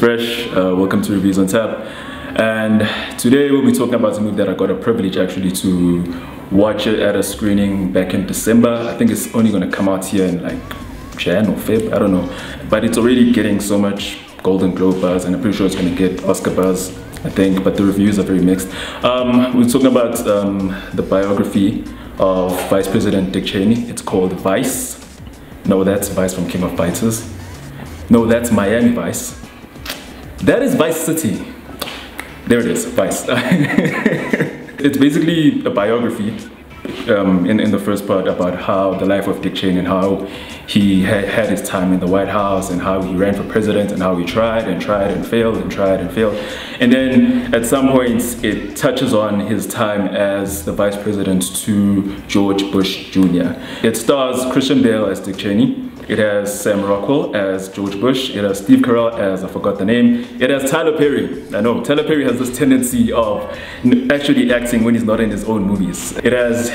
Fresh. Welcome to Reviews on Tap. And today we'll be talking about a movie that I got a privilege actually to watch it at a screening back in December. I think it's only going to come out here in like Jan or Feb, I don't know. But it's already getting so much Golden Globe buzz, and I'm pretty sure it's going to get Oscar buzz, I think, but the reviews are very mixed. We're talking about the biography of Vice President Dick Cheney. It's called Vice. No, that's Vice from King of Fighters. No, that's Miami Vice. That is Vice City. There it is, Vice. It's basically a biography in the first part about how the life of Dick Cheney and how he had his time in the White House and how he ran for president and how he tried and failed and tried and failed. And then at some points it touches on his time as the vice president to George Bush Jr. It stars Christian Bale as Dick Cheney. It has Sam Rockwell as George Bush. It has Steve Carell as, I forgot the name. It has Tyler Perry. I know, Tyler Perry has this tendency of actually acting when he's not in his own movies. It has,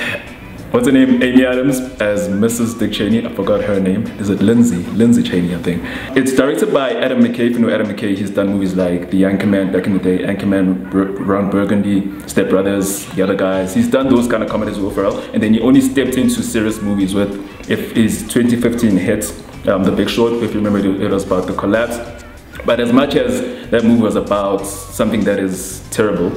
what's her name? Amy Adams as Mrs. Dick Cheney. I forgot her name. Is it Lindsay? Lindsay Cheney, I think. It's directed by Adam McKays. If you know Adam McKays, he's done movies like The Anchorman back in the day, Anchorman, Ron Burgundy, Step Brothers, The Other Guys. He's done those kind of comedies with Rockwell, and then he only stepped into serious movies with his 2015 hit, The Big Short. If you remember, it was about the collapse. But as much as that movie was about something that is terrible,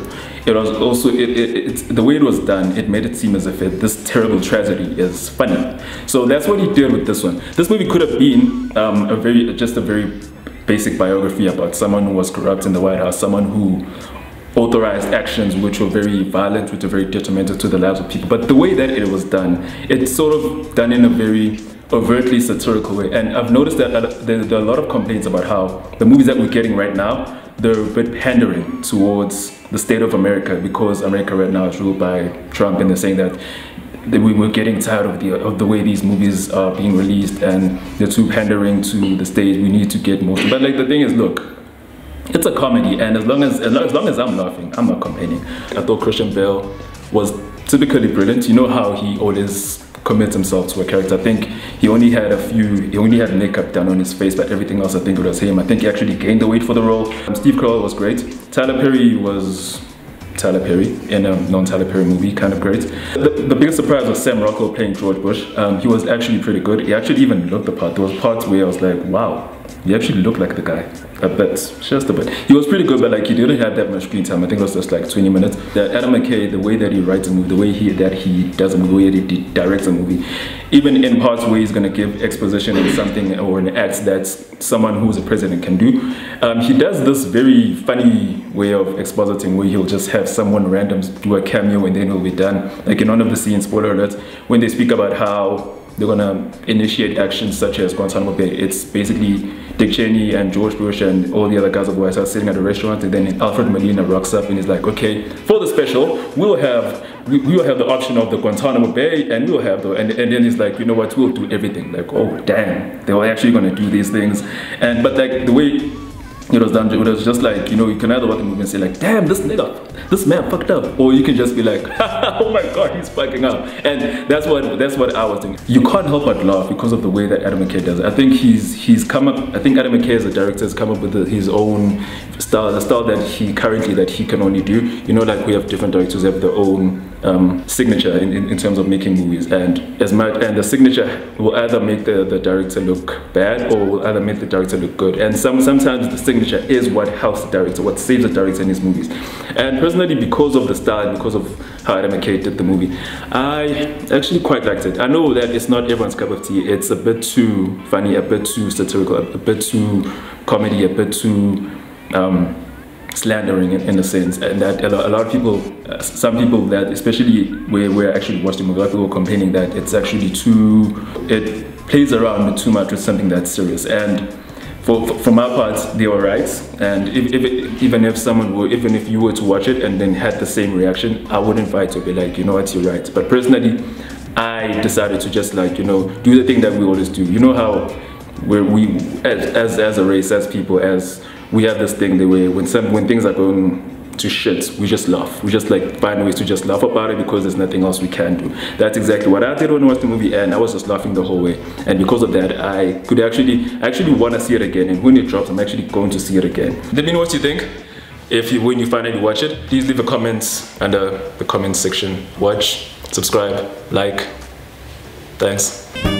it was also, the way it was done, it made it seem as if this terrible tragedy is funny. So that's what he did with this one. This movie could have been just a very basic biography about someone who was corrupt in the White House, someone who authorized actions which were very violent, which were very detrimental to the lives of people. But the way that it was done, it's sort of done in a very overtly satirical way. And I've noticed that there are a lot of complaints about how the movies that we're getting right now, they're a bit pandering towards the state of America, because America right now is ruled by Trump, and they're saying that we were getting tired of the way these movies are being released, and they're too pandering to the state. We need to get more. But like, the thing is, look, it's a comedy, and as long as I'm laughing, I'm not complaining. I thought Christian Bale was typically brilliant. You know how he always commits himself to a character. I think he only had makeup done on his face, but everything else I think it was him. I think he actually gained the weight for the role. Steve Carell was great. Tyler Perry was Tyler Perry in a non-Tyler Perry movie, kind of great. The biggest surprise was Sam Rockwell playing George Bush. He was actually pretty good. He actually even looked the part. There was parts where I was like, wow, he actually looked like the guy. A bit, just a bit. He was pretty good, but like, he didn't have that much screen time. I think it was just like 20 minutes. Adam McKay, the way that he writes a movie, the way that he does a movie, the way that he directs a movie, even in parts where he's going to give exposition in something or an act that someone who's a president can do, he does this very funny way of expositing, where he'll just have someone random do a cameo and then it'll be done. Like in one of the scenes, spoiler alert, when they speak about how they're gonna initiate actions such as Guantanamo Bay, it's basically Dick Cheney and George Bush and all the other guys of the White House sitting at a restaurant, and then Alfred Molina rocks up and he's like, okay, for the special, we'll have the option of the Guantanamo Bay, and we'll have and then he's like, you know what, we'll do everything. Like, oh damn, they were actually gonna do these things. But like, the way it was done, it was just like, you know, you can either watch the movie and say like, damn, this man fucked up, or you can just be like, oh my god, he's fucking up. And that's what I was doing. You can't help but laugh because of the way that Adam McKay does it. I think I think Adam McKay as a director has come up with his own style, the style that he can only do. You know, like, we have different directors who have their own signature in terms of making movies, and the signature will either make the director look bad or will either make the director look good. And sometimes the signature is what helps the director, what saves the director in his movies. And personally, because of the style, because of how Adam McKay did the movie, I actually quite liked it. I know that it's not everyone's cup of tea. It's a bit too funny, a bit too satirical, a bit too comedy, a bit too slandering in a sense, and that a lot of people, some people that, especially where I actually watched the movie, a lot of people were complaining that it's actually it plays around too much with something that's serious. And for my part, they were right. And even if you were to watch it and then had the same reaction, I wouldn't fight to be like, you know what, you're right. But personally, I decided to just, like, you know, do the thing that we always do. You know how we as a race, as people, as we have this thing the way when things are going to shit. We just laugh. We just like find ways to just laugh about it because there's nothing else we can do. That's exactly what I did when I watched the movie, and I was just laughing the whole way. And because of that, I could actually want to see it again. And when it drops, I'm actually going to see it again. Let me know what you think. When you finally watch it, please leave a comment under the comment section. Watch, subscribe, like. Thanks.